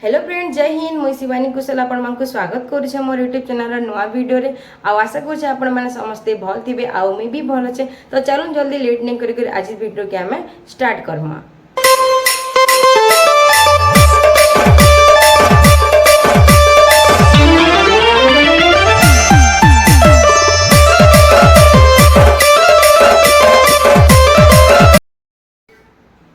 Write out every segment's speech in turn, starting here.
Hello friend, जय हिंद। मुई शिवानी कुशल आपण स्वागत करुचे मोर यूट्यूब चैनल नुआ वीडियो रे। आशा करुचे आपण माने समस्ते भल थिबे आ मुई भी भल अच्छे। तो चलून जल्दी लेट नहीं करी आज वीडियो के आमे स्टार्ट करमा।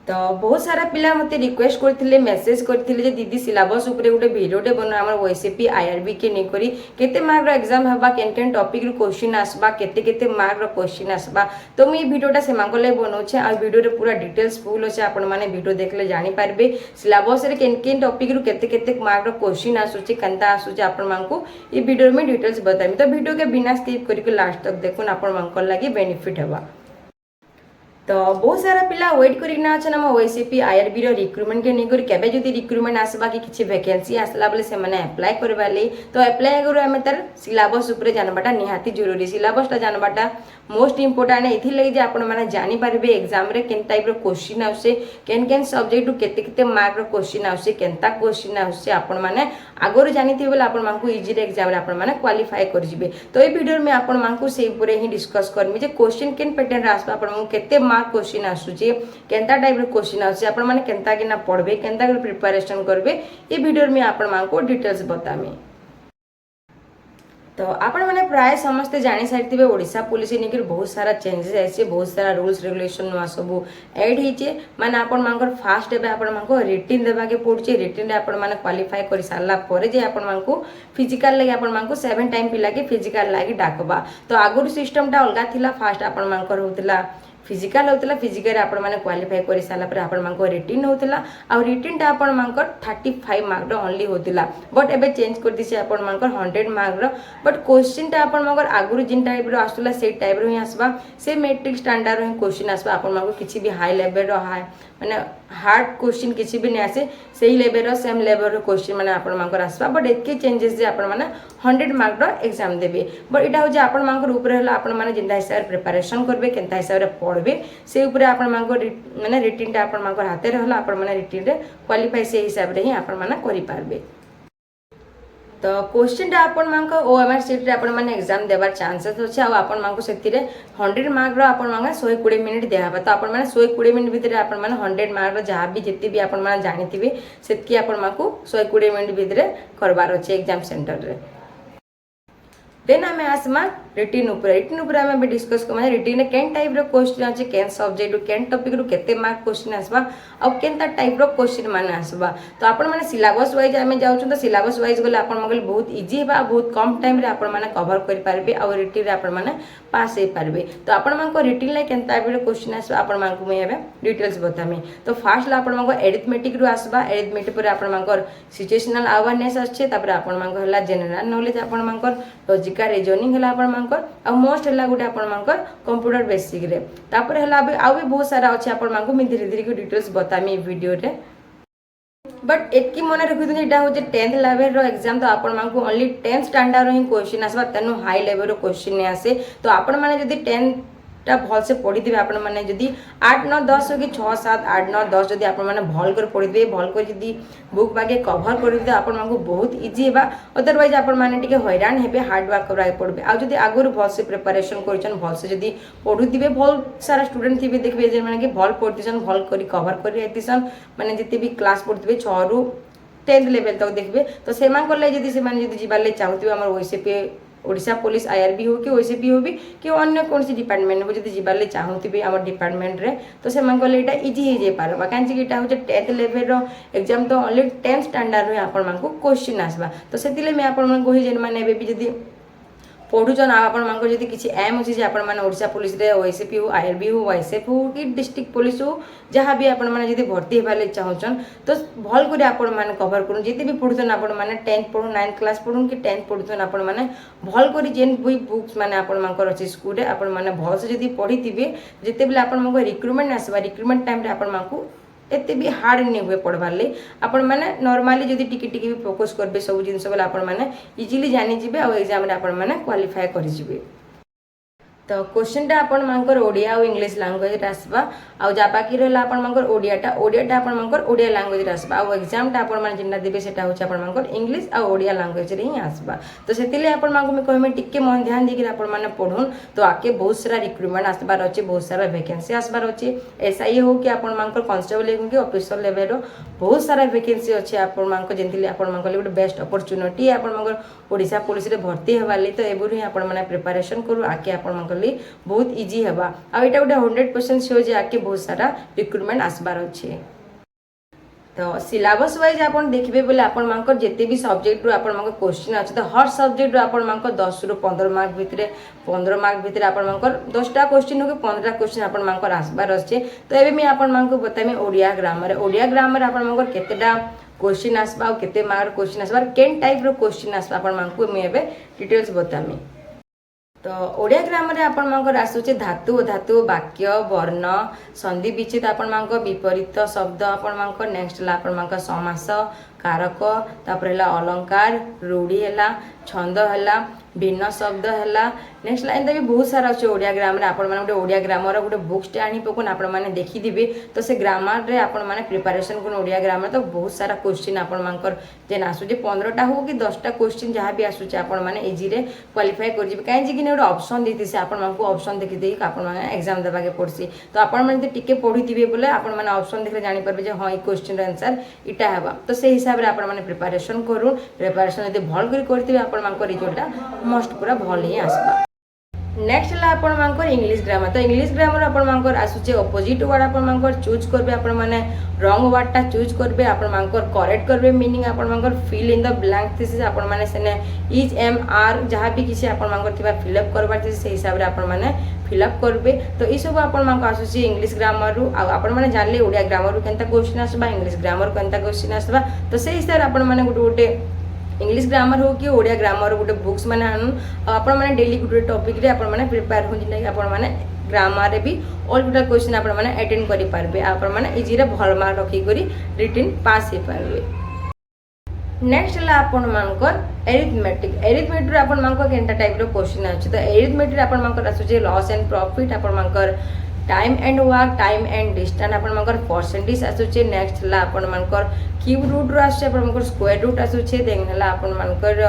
तो बहुत सारा पिला मते रिक्वेस्ट करथिले, मेसेज करथिले जे दीदी सिलेबस ऊपर गोटे वीडियोटे बना हमर ओएसएपी आईआरबी के नै करी केते मार्क रो एग्जाम हबा, केन केन टॉपिक रो क्वेश्चन आसबा, केते केते मार्क रो क्वेश्चन आसबबा। तो मुई वीडियोटा से मांगो ले बनौछे आ वीडियो रे पूरा डिटेल्स फुल अछि। आपण माने वीडियो देखले जानि पारबे सिलेबस रे केन केन टॉपिक रो केते केते मार्क रो क्वेश्चन आसुची, कंता आसुची। आपण मानकु ई वीडियो में डिटेल्स बताइमी। तो वीडियो के बिना स्किप करके लास्ट तक देखुन, आपण मानकर लागि बेनिफिट हबा। तो बहुत सारा पिला वेट करना अच्छा ना ओएसएपी आईआरबी रो रिक्रुटमेंट के नहीं केबे जदी रिक्रुटमेंट आसबा कि किछि वैकेंसी आसला बोले से माने अप्लाई करबा ले। तो अप्लाई अगर हमें तार सिलेबस ऊपर जानबाटा निहाती जरूरी। सिलेबसटा जानबाटा मोस्ट इंपोर्टेंट है। इथि लगी जे आपण माने जानि पारबे एग्जाम रे केन टाइप रो क्वेश्चन आउसे, केन केन सब्जेक्ट टू केते केते मार्क रो क्वेश्चन आउसे, केनता क्वेश्चन आउसे। आपण माने आगोर जानिथि बोले आपण मानकु इजी रे एग्जाम रे आपण माने क्वालिफाई कर जिवे। तो ए वीडियो में आपण मानकु से ऊपर ही डिस्कस करमी जे क्वेश्चन केन पैटर्न रे आसबा, आपण मानकु केते मार्क क्वेश्चन आसुची, केनता टाइप रो क्वेश्चन आसुची, आपण माने केनता किना पढबे, केनता कर प्रिपरेशन करबे। ए वीडियो में आपण मानकु डिटेल्स बतामी। तो आपण मैंने प्राय समस्ते जानी सारी ओडिशा पुलिस निकर बहुत सारा चेंजेस आइए, बहुत सारा रूल्स रेगुलेशन नुआ सब एड होइए। माने आपण मानकर फास्ट एबे आपण मानको रिटिन देबा के पड़ुचे। रिटिन रे आपण माने क्वालिफाई कर सारला परे जे आपण मानको फिजिकल लागि आपण मानको 7 टाइम पिला के फिजिकल लागि डाकबा। तो आगुर सिस्टमटा अलगा थिला। फास्ट आपण मानकर होतला फिजिकल होतला, फिजिकल आपण माने क्वालिफाई कर सारला पर आपण मानको रिटिन होतला। आ रिटिन टा आपण मानकर 35 मार्क रो ओनली होतला। बट एबे चेंज कर दिसे आपण मानकर 100 मार्क रो। बट क्वेश्चन टा आपण मानकर आगुर जिन टाइप रो आसुला से टाइप रो ही आसबा, से मैट्रिक स्टैंडर्ड रो क्वेश्चन आसबा। आपण मानको किछि भी हाई लेवल रो हाई माने हार्ड क्वेश्चन किछि भी नै आसे, सेही लेवल रो सेम लेवल रो क्वेश्चन माने आपण मानकर आसबा। बट एतके चेंजेस जे आपण माने 100 मार्क रो एग्जाम देबे। बट एटा हो जे आपण मानकर ऊपर हला आपण माने जिंदा हिसाब प्रिपरेशन करबे, केनता हिसाब रे पढबे, से ऊपर आपण मानकर माने रिटिन टा आपण मानकर हाते रहला। आपण माने रिटिन रे क्वालिफाई से हिसाब रे ही आपण माने करि पारबे। तो क्वेश्चन टा आपण मानक ओएमआर सीट रे आपण माने एग्जाम देबार चांसेस अछि। आ आपण मानक सेतिरे 100 मार्क रो आपण माने 120 मिनिट देहाबा। तो आपण माने 120 मिनिट भितरे आपण माने 100 मार्क रो जहा भी जति भी आपण माने जानिथिबे सेतकी आपण मानकु 120 मिनिट भितरे करबार अछि एग्जाम सेंटर रे। देन आमे आसमा रिटिन ऊपर आमे डिस्कस कर माने रिटिन केन टाइप रो क्वेश्चन अछि, केन सब्जेक्ट केन टॉपिक रो केते मार्क क्वेश्चन आसबा, आ केनता टाइप रो क्वेश्चन माने आसबा। तो आपण माने सिलेबस वाइज आमे जाउछु। तो सिलेबस वाइज गले आपण मगल बहुत इजी बा, बहुत कम टाइम रे आपण माने कवर कर पारबे आ रिटिन रे आपण माने पास हे पारबे। तो आपण मानको रिटिन ला केन टाइप रो क्वेश्चन आसबा आपण मानको मैं एबे डिटेल्स बतामी। तो फास्ट ला आपण मानको एरिथमेटिक रो आसबा। एरिथमेटिक पर आपण मानको सिचुएशनल अवेयरनेस अछि, तापर आपण मानको हला जनरल नॉलेज, आपण मानको लॉजिकल रीजनिंग हला आपण मानकर आ मोस्ट हला गुटे आपण मानकर कंप्यूटर बेसिक रे। तापर हला आ भी बहुत सारा अछि आपण मानको मैं धीरे धीरे के डिटेल्स बतामी वीडियो रे। बट एतकी मन रखिथु एटा हो जे 10th लेवल रो एग्जाम। तो आपण मानको ओनली 10th स्टैंडर्ड रो ही क्वेश्चन आसबा, तनु हाई लेवल रो क्वेश्चन नै आसे। तो आपण माने जदी 10th टा भल से पढी दिबे, आपण माने जदी 8 9 10 हो कि 6 7 8 9 10 जदी आपण माने भल कर पढी दिबे, भल कर जदी बुक बागे कवर कर दिबे, आपण मानको बहुत इजी हेबा। अदरवाइज आपण माने टिके हैरान हेबे, हार्ड वर्क कराय पड़बे। आ जदी आगुर भल से प्रिपरेशन करछन, भल से जदी पढु दिबे, भल सारा स्टूडेंट थिबे देखबे जे माने कि भल पढिसन, भल करी कवर करी आइतिसन। माने जति भी क्लास पढिबे 6 रु 10th लेवल तक देखबे। तो सेमान करले जदी से माने जदी जिबाले चाहथिबे हमर ओएसपी ओडिशा पुलिस आईआरबी हो कि ओएसपी हो भी कि अन्य कौन सी डिपार्टमेंट हो जदी जिबाले चाहथिबे हमर डिपार्टमेंट रे, तो सेमान करले एटा इजी हे जे पारबा। कांची कि एटा हो जे 10th लेवल रो एग्जाम। तो ओनली 10th स्टैंडर्ड रे आपण मानको क्वेश्चन आसबा। तो सेतिले मैं आपण मानको ही जेन माने एबे भी जदी पढ़ुचन आपण मानको जदी किछि एम अछि जे आपण माने ओडिशा पुलिस रे ओएसपी हो, आईआरबी हो, वाईएसएफ हो कि डिस्ट्रिक्ट पुलिस हो, जहाँ भी आपण माने जदी भर्ती हेबाले चाहछन, तो भल करे आपण माने कवर करू। जति भी पढ़ुचन आपण माने 10th पढ़ु, 9th क्लास पढ़ु कि 10th पढ़ुचन, आपण माने भल करी जेन भी बुक्स माने आपण मानकर अछि स्कूल रे, आपण माने भल से जदी पढ़िथिबे, जते बेले आपण मानको रिक्रुटमेंट आसबा, रिक्रुटमेंट टाइम रे आपण मानको एते भी हार्ड नहीं हुए पढ़वार ले। आपण माने नॉर्मली जदी टिके टिके भी फोकस करबे सब जिंस बेले आपण माने इजीली जानि जिबे आ एग्जाम रे आपण माने क्वालिफाई करि जिबे। तो क्वेश्चनटा आपण मानकर ओडिया और इंग्लिश लैंग्वेज आसबा आ जा बाकी रहला आपण मानकर ओडियाटा आपण मानकर ओडिया लैंग्वेज आसबा आ एग्जामटा आपण मान जिन्ना देबे सेटा होछ आपण मानकर इंग्लिश आ ओडिया लैंग्वेज रे ही आसबा तो सेतिले आपण मानको मैं कहमे टिके मन ध्यान देके आपण माने पढुन तो आके बहुत सारा रिक्रूटमेंट आसबार अछि बहुत सारा वैकेंसी आसबार अछि एसआई हो कि आपण मानकर कांस्टेबल हो कि ऑफिसर लेवल रो बहुत सारा वैकेंसी अछि आपण मानको जेंतिले आपण मानको गोटे बेस्ट अपॉर्चुनिटी आपण मानकर ओडिशा पुलिस रे भर्ती हेबाली तो एबुर ही आपण माने प्रिपरेशन करू आके आपण मानकर बहुत इजी हेबा आ एटा गोटे 100% श्योर जे आके बहुत सारा रिक्रूटमेंट आसबार अछि तो सिलेबस वाइज आपण देखबे बोले आपण मानकर जेते भी सब्जेक्ट रो आपण मानकर क्वेश्चन अछि तो हर सब्जेक्ट रो आपण मानकर 10 रो 15 मार्क भितरे 15 मार्क भितरे आपण मानकर 10टा क्वेश्चन हो के 15 क्वेश्चन आपण मानकर आसबार अछि तो एबे मी आपण मानकर बतामी ओडिया ग्रामर आपण मानकर केतेटा क्वेश्चन आसबा केते मार्क क्वेश्चन आसबा केन टाइप रो क्वेश्चन आसबा आपण मानकर मी एबे डिटेल्स बतामी तो ओडिया ग्रामर रे आपण मानकर आसुचे धातु वाक्य वर्ण संधि विच्छेद आपण मानकर विपरीत शब्द आपण मानकर नेक्स्ट ला आपण मानकर समास कारक तापर हला अलंकार रूढ़ी हला छंद हला भिन्न शब्द हला नेक्स्ट ला एंता भी बहुत सारा अछि ओडिया ग्रामर आपण माने गोटे ओडिया ग्रामर गोटे बुक्स टे आनी पकोन आपण माने देखि दिबे तो से ग्रामर रे आपण माने प्रिपरेशन कोन ओडिया ग्रामर तो बहुत सारा क्वेश्चन आपण मानकर जेन आसु जे 15टा हो कि 10टा क्वेश्चन जहां भी आसु आपण माने इजी रे क्वालिफाई कर जिबे काहे जे कि गोटे ऑप्शन देति से आपण मानकु ऑप्शन देखि देई आपण माने एग्जाम देबा के पड़सी तो आपण माने टिके पढिथिबे बोले आपण माने ऑप्शन देखले जानि परबे जे हां ई क्वेश्चन रो आंसर इटा हेबा तो से हिसाब रे आपण माने प्रिपरेशन करू प्रिपरेशन यदि भल करी करथिबे आपण मानकर रिजल्टटा मोस्ट पूरा भल ही आसबा नेक्स्ट ला आपण मानकर इंग्लिश ग्रामर तो इंग्लिश ग्रामर आपण मानकर आसुचे ऑपोजिट वर्ड आपण मानकर चूज करबे आपण माने रॉन्ग वर्ड टा चूज करबे आपण मानकर करेक्ट करबे मीनिंग आपण मानकर fill in the blank this आपण माने सेने इज एम आर जहां भी किसी आपण मानकर थिबा फिल अप करबा से हिसाब रे आपण माने फिल अप करबे तो ई सब आपण मानकर आसुचे इंग्लिश ग्रामर रु आ आपण माने जानले ओडिया ग्रामर रु केनता क्वेश्चन आसबा इंग्लिश ग्रामर केनता क्वेश्चन आसबा तो से हिसाब रे आपण माने गोटे इंग्लिश ग्रामर हो कि ओडिया ग्रामर गोटे बुक्स माने आनु आपण माने डेली गोटे टॉपिक रे आपण माने प्रिपेयर हो जिना आपण माने ग्रामर रे भी ऑल टोटल क्वेश्चन आपण माने अटेंड करि पारबे आपण माने इजी रे भल मार्क रखी करी रिटन पास हे पारबे नेक्स्ट ला आपण मानकर एरिथमेटिक रे आपण मानकर केनटा टाइप रो क्वेश्चन अछि तो एरिथमेटिक रे आपण मानकर आसुचे लॉस एंड प्रॉफिट आपण मानकर time and work time and distance आपण मानकर परसेंटेज आसुचे नेक्स्ट ला आपण मानकर क्यूब रूट रो आसुचे आपण मानकर स्क्वायर रूट आसुचे देनला आपण मानकर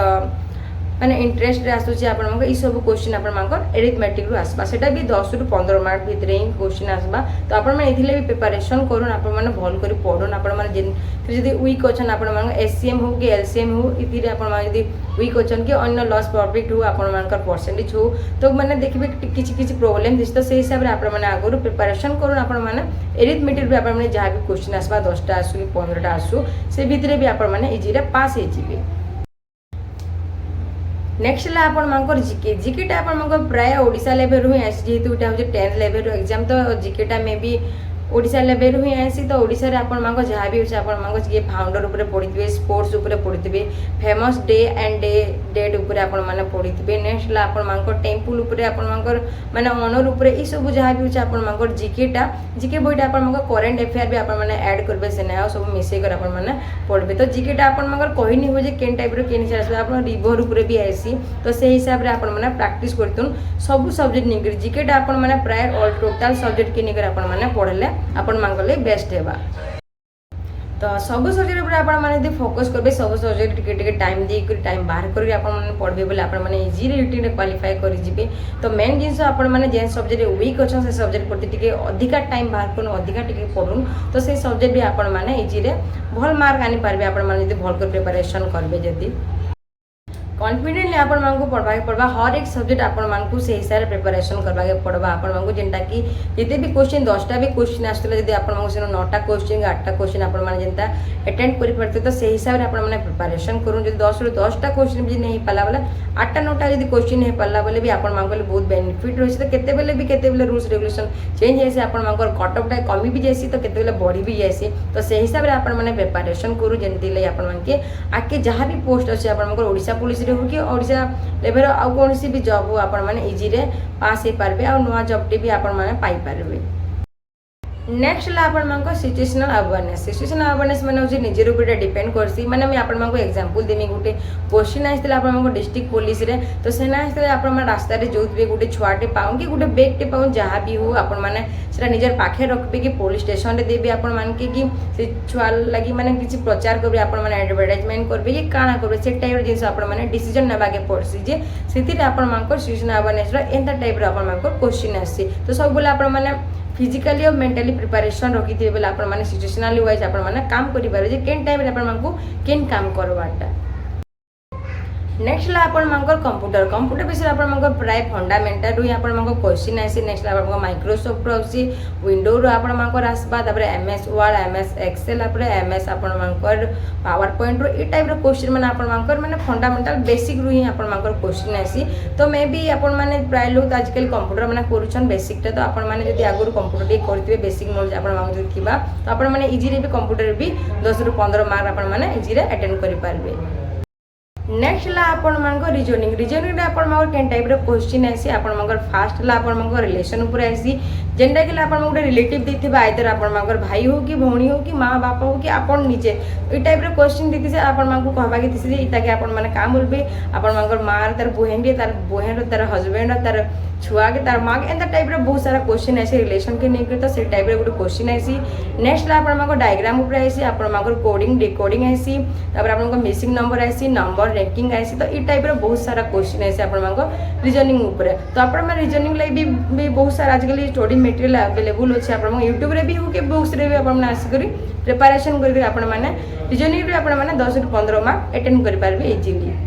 माने इंटरेस्ट रे आसुचे आपण मानकर ई सब क्वेश्चन आपण मानकर एरिथमेटिक रो आसबा सेटा भी 10 रु 15 मार्क भितरे ही क्वेश्चन आसबा तो आपण माने इथिले भी प्रिपरेशन करून आपण माने भल करी पढोन आपण माने जेन जदी वीक अछन आपण माने एससीएम हो कि एलसीएम हो इथिरे आपण माने जदी वीक अछन कि अन्य लॉस प्रॉफिट हो आपण मानकर परसेंटेज हो तो माने देखबे किछि किछि प्रॉब्लम दिस तो से हिसाब रे आपण माने आगरु प्रिपरेशन करून आपण माने एरिथमेटिक भी आपण माने जहां भी क्वेश्चन आसबा 10टा आसु कि 15टा आसु से भितरे भी आपण माने इजी रे पास हे जिबे नेक्स्ट ला आपण मानकर जीकेटा आपण मानकर प्राय ओडिसा लेवल रु आसी जेतु इटा हो 10 लेवल रो एग्जाम तो जीकेटा मे भी ओडिसा लेवल रु आसी तो ओडिसा रे आपण मानकर जहां भी होछ आपण मानकर ये फाउंडर ऊपर पढितबे स्पोर्ट्स ऊपर पढितबे फेमस डे एंड डेट ऊपर आपण माने पढितबे नेक्स्ट ला आपण मानकर टेंपल ऊपर आपण मानकर माने ऑनर ऊपर ई सब जहां भी होछ आपण मानकर जीके बोइटा आपण मानकर करंट अफेयर भी आपण माने ऐड करबे सेने आ सब मिसे कर आपण माने पढबे तो जीकेटा आपण मानकर कहिनी हो जे केन टाइप रो केन हिसाब से आपण रिवर ऊपर भी आसी तो से हिसाब रे आपण माने प्रैक्टिस करतुन सब सब्जेक्ट निकर जीकेटा आपण माने प्राय ऑल टोटल सब्जेक्ट के निकर आपण माने पढले आपण मांगले बेस्ट हेबा तो सब सब्जेक्ट ऊपर आपण माने दे फोकस करबे सब सब्जेक्ट टिके टाइम दे कर टाइम बाहर करके आपण माने पढबे बोले आपण माने इजी रिटन रे क्वालीफाई करि जिबे तो मेन जिंस आपण माने जे सब्जेक्ट वीक अछन से सब्जेक्ट प्रति टिके अधिका टाइम बाहर करन अधिका टिके पढुन तो से सब्जेक्ट भी आपण माने इजी रे भल मार्क आनी पारबे आपण माने जदी भल कर प्रिपरेशन करबे जदी कॉन्फिडेंटली आपण मानकु पढ़वा के पड़बा हर एक सब्जेक्ट आपण मानकु से हिसाब प्रिपरेशन करबा के पड़बा आपण मानकु जेंटा कि जते भी क्वेश्चन 10टा भी क्वेश्चन आस्तले जदी आपण मानकु से 9टा क्वेश्चन 8टा क्वेश्चन आपण माने जेंता अटेंड करि परते तो से हिसाब रे आपण माने प्रिपरेशन करू जदी 10 रु 10टा क्वेश्चन भी नहीं पाला वाला 8टा 9टा जदी क्वेश्चन नहीं पाला बोले भी आपण मानकु बहुत बेनिफिट रहै तो केते बेले रूल्स रेगुलेशन चेंज जैसे आपण मानकु कट ऑफ टा कमी भी जैसी तो केते बेले बढ़ी भी जैसी तो से हिसाब रे आपण माने प्रिपरेशन करू जेंति ले आपण मानके आके जहां भी पोस्ट अछि आपण मानकु ओडिसा पुलिस रे हो कि ओडिसा लेवल आ कौन सी भी जॉब हो आपण माने इजी रे पास हे पारबे आ नवा जॉब टे भी आपण माने पाई पारबे नेक्स्ट ला आपण मानको सिचुएशनल अवेयरनेस माने होची निजे ऊपर डिपेंड करसी माने मैं आपण मानको एग्जांपल देमी गुटे क्वेश्चन आइतला आपण मानको डिस्ट्रिक्ट पुलिस रे तो सेना आइतला आपण मा रास्ता रे जोतबे गुटे छुआटे पाऊं कि गुटे बैग टे पाऊं जहां भी हो आपण माने सेरा निजर पाखे रखबे कि पुलिस स्टेशन रे देबे आपण मान के कि से छुआ लागि माने किछि प्रचार करबे आपण माने एडवर्टाइजमेंट करबे कि काना करबे से टाइप रे जिंस आपण माने डिसीजन नेबा के पड़सी जे सेति रे आपण मानको सिचुएशनल अवेयरनेस रो एंता टाइप रे आपण मानको क्वेश्चन आसी तो सब बोले आपण माने फिजिकली और मेंटली प्रिपरेशन रखी थे बोले आपण माने सिचुएशनली वाइज आपण माने काम करि पारे जे केन टाइम रे आपण मानकु केन काम करवाटा। नेक्स्ट ला आपण मानकर कंप्यूटर विषय आपण मानकर प्राय फंडामेंटल रु आपण मानकर क्वेश्चन आसी नेक्स्ट ला आपण माइक्रोसॉफ्ट रो आसी विंडो रो आपण मानकर आसबा तापर एमएस वर्ड एमएस एक्सेल तापर एमएस आपण मानकर पावर पॉइंट रो ई टाइप रो क्वेश्चन माने आपण मानकर माने फंडामेंटल बेसिक रु ही आपण मानकर क्वेश्चन आसी तो मे बी आपण माने प्राय लोग आजकल कंप्यूटर माने करूछन बेसिक टा तो आपण माने जदी आगुर कंप्यूटर टी करथिबे बेसिक नॉलेज आपण मानकर थिबा तो आपण माने इजी रे भी कंप्यूटर भी 10 रु 15 मार्क आपण माने इजी रे अटेंड करि पारबे। नेक्स्ट ला आपण मानकर रीजनिंग रे आपण मानकर केन टाइप रो क्वेश्चन आसी आपण मानकर फास्ट ला आपण मानकर रिलेशन ऊपर आसी जेंडा के आपण मानकर रिलेटिव देथिबा आइदर आपण मानकर भाई हो कि भौणी हो कि मां बाप हो कि आपण निजे ई टाइप रो क्वेश्चन देति से आपण मानकर कहबा कि तिसे इता के आपण माने काम बोलबे आपण मानकर मार तार बहन रो तार हस्बैंड रो तार छुआ के तार मां के एंता टाइप रो बहुत सारा क्वेश्चन आसी रिलेशन के नहीं तो से टाइप रो गुड क्वेश्चन आसी। नेक्स्ट ला आपण मानकर डायग्राम ऊपर आसी आपण मानकर कोडिंग डिकोडिंग आसी तापर आपण मानकर मिसिंग नंबर आसी नंबर रैंकिंग आसी तो ई टाइप रो बहुत सारा क्वेश्चन आसी आपण मानकर रीजनिंग ऊपर तो आपण माने रीजनिंग लाई भी बहुत सारा आजकल स्टडी मटेरियल अवेलेबल अछि आपण माने YouTube रे भी हो के बुक्स रे भी आपण माने आसी करी प्रिपरेशन करी आपण माने रीजनिंग रे आपण माने 10 रु 15 मार्क अटेंड करि पारबे इजीली।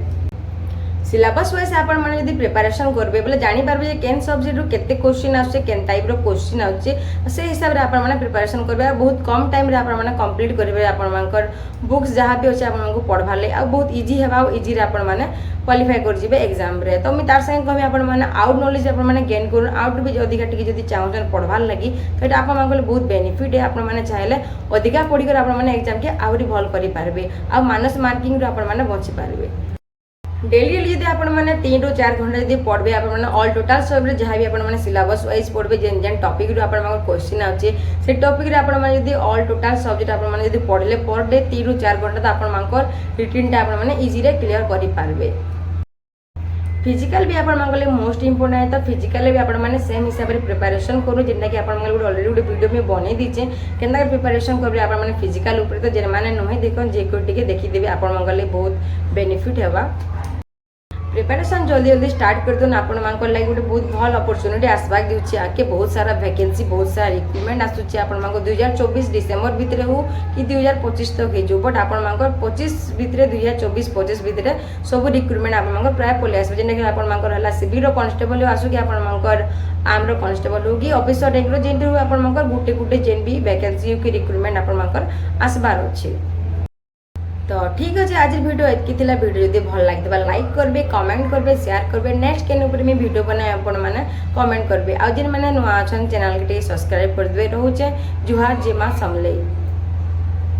सिलेबस वाइज आपण माने यदि प्रिपरेशन करबे बोले जानि पारबे जे केन सब्जेक्ट रो केते क्वेश्चन आछे केन टाइप रो क्वेश्चन आछे से हिसाब रे आपण माने प्रिपरेशन करबे बहुत कम टाइम रे आपण माने कंप्लीट करबे आपण मानकर बुक्स जहां भी होचे आपण मानकु पढवा ले आ बहुत इजी हेबा इजी रे आपण माने क्वालिफाई कर जिबे एग्जाम रे तो मी तार संग कहबे आपण माने आउट नॉलेज आपण माने गेन करू आउट भी अधिका टिके जदी चाहउछन पढवार लागि तो आपण मानकले बहुत बेनिफिट है आपण माने चाहेले अधिका पढी कर आपण माने एग्जाम के आउरी भल करि पारबे आ माइनस मार्किंग रो आपण माने बचि पारबे। डेली यदि आपण माने 3 रु 4 घंटा यदि पढबे आपण माने ऑल टोटल सब रे जहां भी आपण माने सिलेबस वाइज पढबे जेन जेन टॉपिक रो आपण माने क्वेश्चन आछे से टॉपिक रे आपण माने यदि ऑल टोटल सब्जेक्ट आपण माने यदि पढले पर डे 3 रु 4 घंटा त आपण मानकर रिटन टा आपण माने इजी रे क्लियर करि पारबे। फिजिकल भी आपण मानकले मोस्ट इंपोर्टेंट है तो फिजिकल भी आपण माने सेम हिसाब रे प्रिपरेशन करू जेंटा कि आपण माने ऑलरेडी गुड वीडियो में बने दीचे केनका प्रिपरेशन करबे आपण माने फिजिकल ऊपर तो जेन माने नहे देखन जे को टिके देखि देबे आपण मानकले बहुत बेनिफिट हेबा। प्रिपरेशन जल्दी जल्दी स्टार्ट कर दो आपण मानकर लागि गोटे बहुत भल अपॉर्चुनिटी आसबा दिउछि आके बहुत सारा वैकेंसी बहुत सारा रिक्रूटमेंट आसुछि आपण मानको 2024 डिसेंबर भितरे हो कि 2025 तक हे जो बट आपण मानकर 25 भितरे 2024 25 भितरे सब रिक्रूटमेंट आपण मानकर प्राय पले आसबे जेने कि आपण मानकर हला सिविल रो कांस्टेबल आसु कि आपण मानकर आर्म रो कांस्टेबल हो कि ऑफिसर रैंक रो जेंटू आपण मानकर गुटे जेन भी वैकेंसी कि रिक्रूटमेंट आपण मानकर आसबार अछि। तो ठीक अच्छे आज वीडियो एतकी थिला वीडियो जदि भल लागितबा लाइक करबे कमेंट करबे शेयर करबे नेक्स्ट केन ऊपर में वीडियो बनाए आपण माने कमेंट करबे आ जिन माने नुआ अछन चैनल के सब्सक्राइब कर देबे रहउचे जुहार जेमा समले।